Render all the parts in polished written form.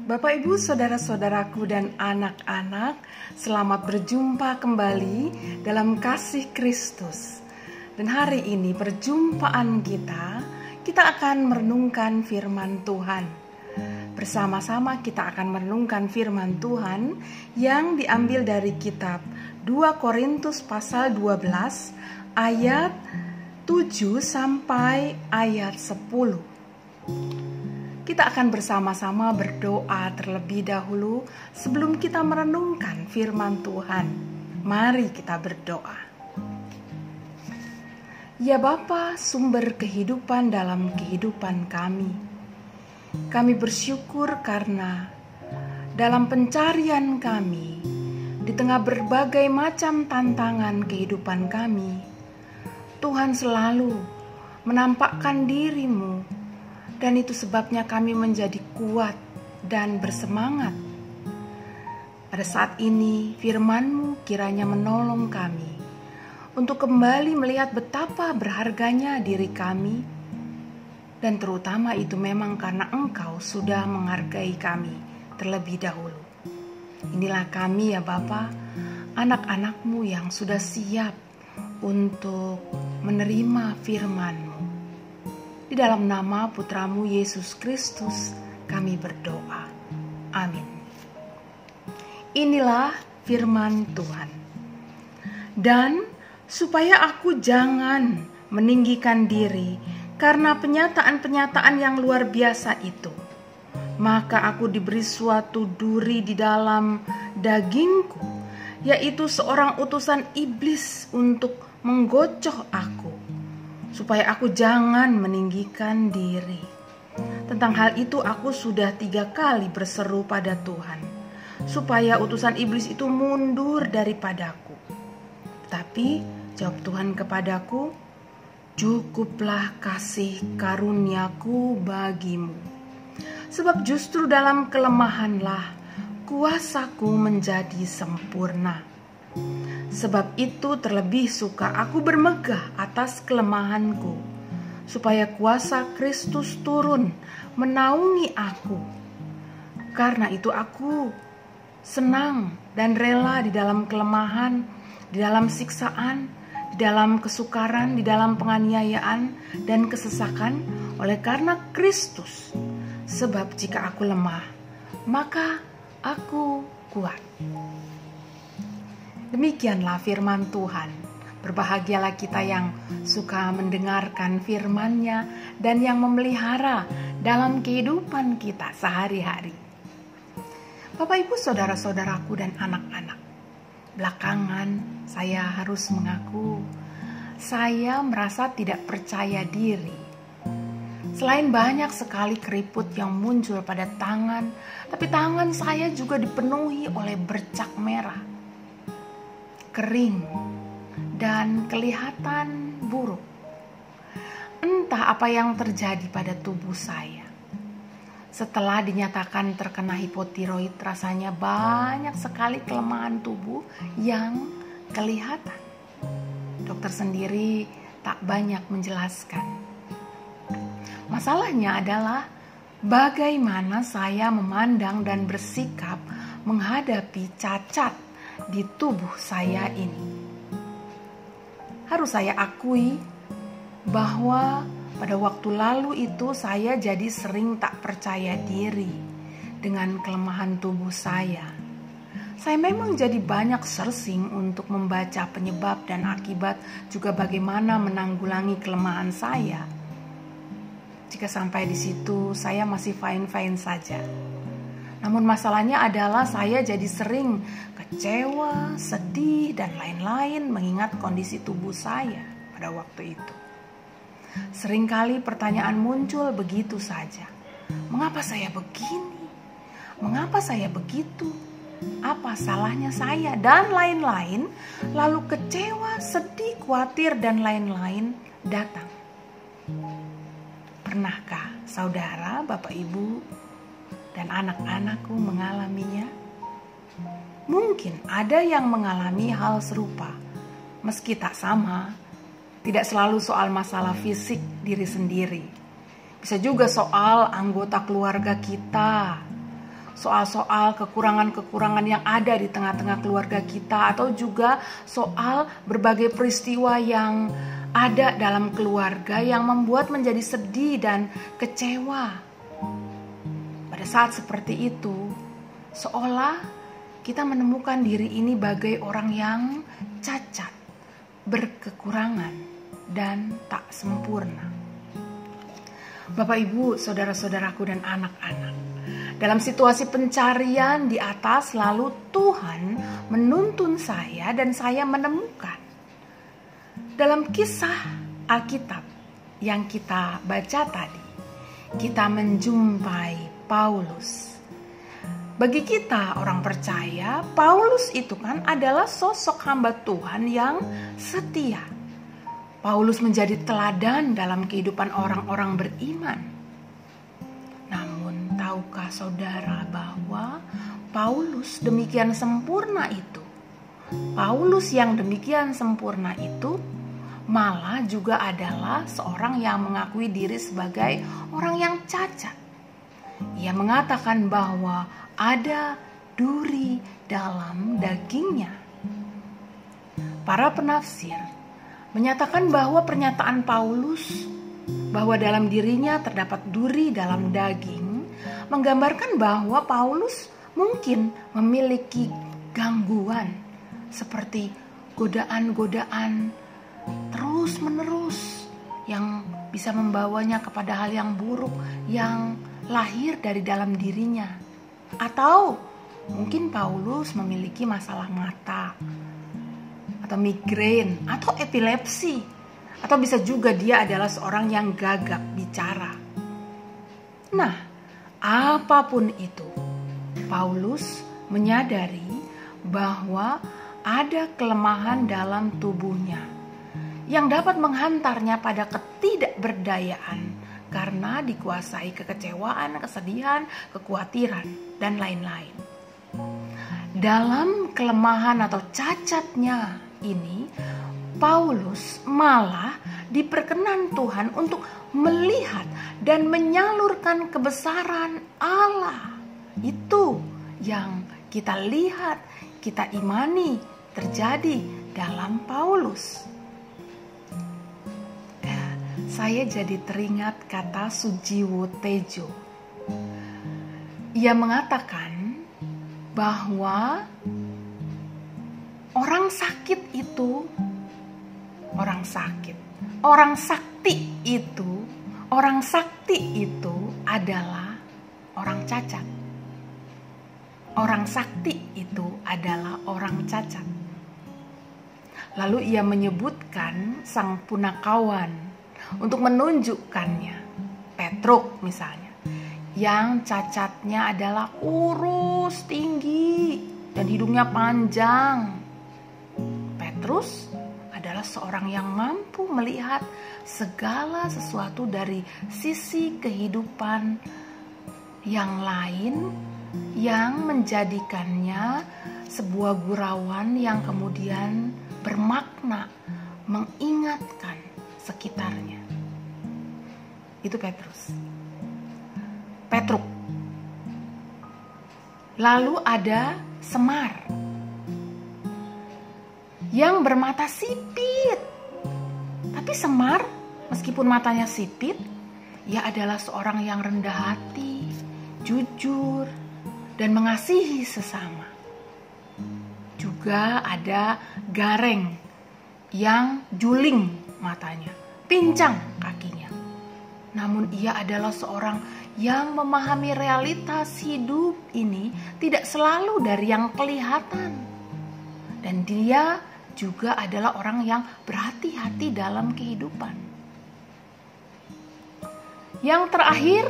Bapak, Ibu, saudara-saudaraku dan anak-anak, selamat berjumpa kembali dalam kasih Kristus. Dan hari ini perjumpaan kita akan merenungkan firman Tuhan. Bersama-sama kita akan merenungkan firman Tuhan yang diambil dari kitab 2 Korintus pasal 12 ayat 7 sampai ayat 10. Kita akan bersama-sama berdoa terlebih dahulu sebelum kita merenungkan firman Tuhan. Mari kita berdoa. Ya Bapa, sumber kehidupan dalam kehidupan kami. Kami bersyukur karena dalam pencarian kami, di tengah berbagai macam tantangan kehidupan kami, Tuhan selalu menampakkan diri-Mu. Dan itu sebabnya kami menjadi kuat dan bersemangat. Pada saat ini firman-Mu kiranya menolong kami untuk kembali melihat betapa berharganya diri kami. Dan terutama itu memang karena Engkau sudah menghargai kami terlebih dahulu. Inilah kami ya Bapa, anak-anak-Mu yang sudah siap untuk menerima firman-Mu. Di dalam nama Putra-Mu Yesus Kristus kami berdoa. Amin. Inilah firman Tuhan. Dan supaya aku jangan meninggikan diri karena penyataan-penyataan yang luar biasa itu, maka aku diberi suatu duri di dalam dagingku, yaitu seorang utusan iblis untuk menggocoh aku, supaya aku jangan meninggikan diri. Tentang hal itu aku sudah 3 kali berseru pada Tuhan, supaya utusan iblis itu mundur daripadaku. Tapi jawab Tuhan kepadaku, cukuplah kasih karuniaku bagimu. Sebab justru dalam kelemahanlah kuasaku menjadi sempurna. Sebab itu terlebih suka aku bermegah atas kelemahanku, supaya kuasa Kristus turun menaungi aku. Karena itu aku senang dan rela di dalam kelemahan, di dalam siksaan, di dalam kesukaran, di dalam penganiayaan dan kesesakan oleh karena Kristus. Sebab jika aku lemah, maka aku kuat. Demikianlah firman Tuhan. Berbahagialah kita yang suka mendengarkan firman-Nya dan yang memelihara dalam kehidupan kita sehari-hari. Bapak, Ibu, saudara-saudaraku dan anak-anak, belakangan saya harus mengaku saya merasa tidak percaya diri. Selain banyak sekali keriput yang muncul pada tangan, tapi tangan saya juga dipenuhi oleh bercak merah, kering, dan kelihatan buruk. Entah apa yang terjadi pada tubuh saya. Setelah dinyatakan terkena hipotiroid, rasanya banyak sekali kelemahan tubuh yang kelihatan. Dokter sendiri tak banyak menjelaskan. Masalahnya adalah bagaimana saya memandang dan bersikap menghadapi cacat di tubuh saya ini. Harus saya akui bahwa pada waktu lalu itu saya jadi sering tak percaya diri dengan kelemahan tubuh saya. Saya memang jadi banyak searching untuk membaca penyebab dan akibat, juga bagaimana menanggulangi kelemahan saya. Jika sampai di situ saya masih fine-fine saja. Namun masalahnya adalah saya jadi sering kecewa, sedih, dan lain-lain mengingat kondisi tubuh saya pada waktu itu. Seringkali pertanyaan muncul begitu saja. Mengapa saya begini? Mengapa saya begitu? Apa salahnya saya? Dan lain-lain. Lalu kecewa, sedih, khawatir, dan lain-lain datang. Pernahkah saudara, Bapak, Ibu, dan anak-anakku mengalaminya? Mungkin ada yang mengalami hal serupa, meski tak sama. Tidak selalu soal masalah fisik diri sendiri. Bisa juga soal anggota keluarga kita, soal-soal kekurangan-kekurangan yang ada di tengah-tengah keluarga kita, atau juga soal berbagai peristiwa yang ada dalam keluarga yang membuat menjadi sedih dan kecewa. Pada saat seperti itu, seolah kita menemukan diri ini bagai orang yang cacat, berkekurangan, dan tak sempurna. Bapak, Ibu, saudara-saudaraku, dan anak-anak, dalam situasi pencarian di atas, lalu Tuhan menuntun saya dan saya menemukan. Dalam kisah Alkitab yang kita baca tadi, kita menjumpai Paulus. Bagi kita orang percaya, Paulus itu kan adalah sosok hamba Tuhan yang setia. Paulus menjadi teladan dalam kehidupan orang-orang beriman. Namun, tahukah saudara bahwa Paulus demikian sempurna itu? Paulus yang demikian sempurna itu malah juga adalah seorang yang mengakui diri sebagai orang yang cacat. Ia mengatakan bahwa ada duri dalam dagingnya. Para penafsir menyatakan bahwa pernyataan Paulus bahwa dalam dirinya terdapat duri dalam daging menggambarkan bahwa Paulus mungkin memiliki gangguan seperti godaan-godaan terus-menerus yang bisa membawanya kepada hal yang buruk yang lahir dari dalam dirinya. Atau mungkin Paulus memiliki masalah mata, atau migrain, atau epilepsi, atau bisa juga dia adalah seorang yang gagap bicara. Nah, apapun itu, Paulus menyadari bahwa ada kelemahan dalam tubuhnya yang dapat menghantarnya pada ketidakberdayaan karena dikuasai kekecewaan, kesedihan, kekhawatiran, dan lain-lain. Dalam kelemahan atau cacatnya ini, Paulus malah diperkenan Tuhan untuk melihat dan menyalurkan kebesaran Allah. Itu yang kita lihat, kita imani terjadi dalam Paulus. Saya jadi teringat kata Sujiwo Tejo. Ia mengatakan bahwa orang sakti itu adalah orang cacat. Orang sakti itu adalah orang cacat. Lalu ia menyebutkan sang punakawan untuk menunjukkannya. Petruk misalnya, yang cacatnya adalah kurus, tinggi, dan hidungnya panjang. Petrus adalah seorang yang mampu melihat segala sesuatu dari sisi kehidupan yang lain, yang menjadikannya sebuah gurauan yang kemudian bermakna mengingatkan sekitarnya. Itu Petruk. Lalu ada Semar yang bermata sipit. Tapi Semar, meskipun matanya sipit, ia adalah seorang yang rendah hati, jujur, dan mengasihi sesama. Juga ada Gareng yang juling matanya, pincang kakinya. Namun ia adalah seorang yang memahami realitas hidup ini tidak selalu dari yang kelihatan. Dan dia juga adalah orang yang berhati-hati dalam kehidupan. Yang terakhir,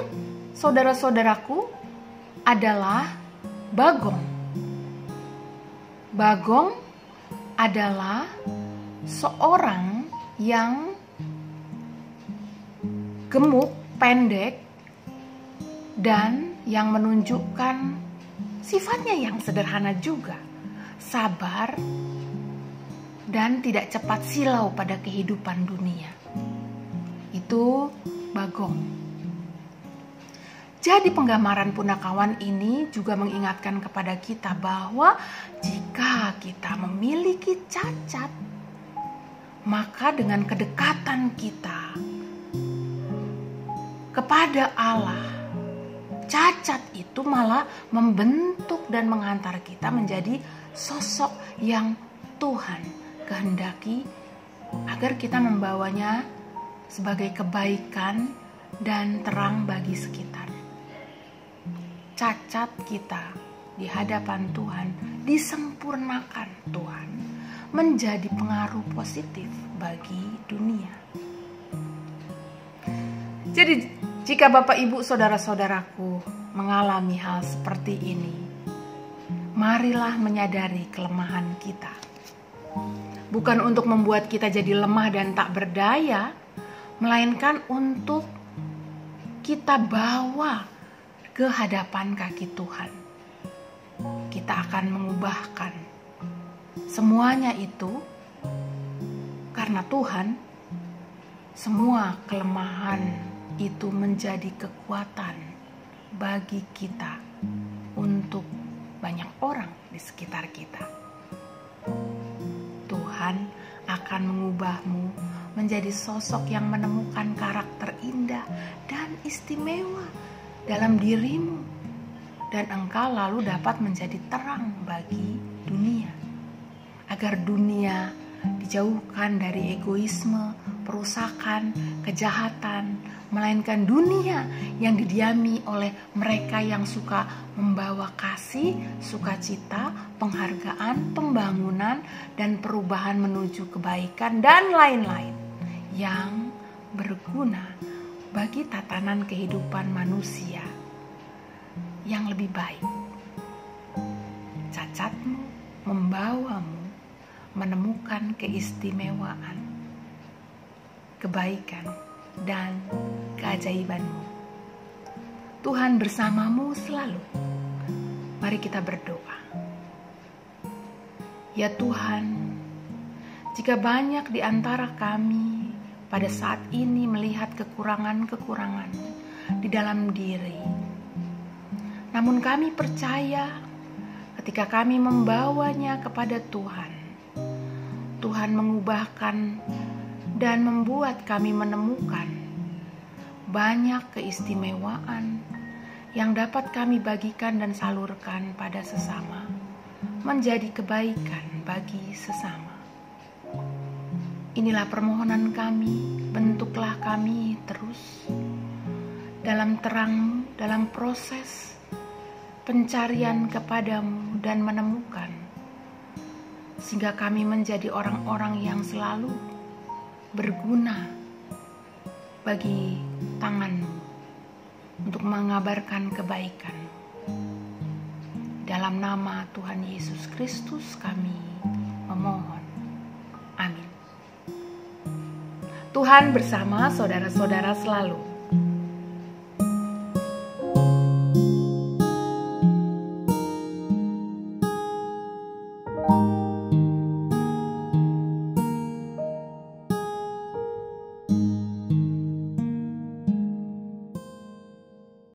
saudara-saudaraku, adalah Bagong. Bagong adalah seorang yang gemuk, pendek, dan yang menunjukkan sifatnya yang sederhana juga, sabar, dan tidak cepat silau pada kehidupan dunia. Itu Bagong. Jadi penggambaran punakawan ini juga mengingatkan kepada kita bahwa jika kita memiliki cacat, maka dengan kedekatan kita kepada Allah, cacat itu malah membentuk dan mengantar kita menjadi sosok yang Tuhan kehendaki agar kita membawanya sebagai kebaikan dan terang bagi sekitar. Cacat kita di hadapan Tuhan disempurnakan Tuhan menjadi pengaruh positif bagi dunia. Jadi jika Bapak Ibu saudara-saudaraku mengalami hal seperti ini, marilah menyadari kelemahan kita. Bukan untuk membuat kita jadi lemah dan tak berdaya, melainkan untuk kita bawa ke hadapan kaki Tuhan. Kita akan mengubahkan semuanya itu karena Tuhan. Semua kelemahan itu menjadi kekuatan bagi kita untuk banyak orang di sekitar kita. Tuhan akan mengubahmu menjadi sosok yang menemukan karakter indah dan istimewa dalam dirimu, dan engkau lalu dapat menjadi terang bagi dunia, agar dunia dijauhkan dari egoisme, perusakan, kejahatan, melainkan dunia yang didiami oleh mereka yang suka membawa kasih, sukacita, penghargaan, pembangunan, dan perubahan menuju kebaikan dan lain-lain yang berguna bagi tatanan kehidupan manusia yang lebih baik. Cacatmu membawamu menemukan keistimewaan, kebaikan, dan keajaibanmu. Tuhan bersamamu selalu. Mari kita berdoa. Ya Tuhan, jika banyak di antara kami pada saat ini melihat kekurangan-kekurangan di dalam diri, namun kami percaya ketika kami membawanya kepada Tuhan, Tuhan mengubahkan dan membuat kami menemukan banyak keistimewaan yang dapat kami bagikan dan salurkan pada sesama, menjadi kebaikan bagi sesama. Inilah permohonan kami, bentuklah kami terus dalam terang, dalam proses pencarian kepadamu dan menemukan, sehingga kami menjadi orang-orang yang selalu berguna bagi tanganmu untuk mengabarkan kebaikan. Dalam nama Tuhan Yesus Kristus kami memohon. Amin. Tuhan bersama saudara-saudara selalu.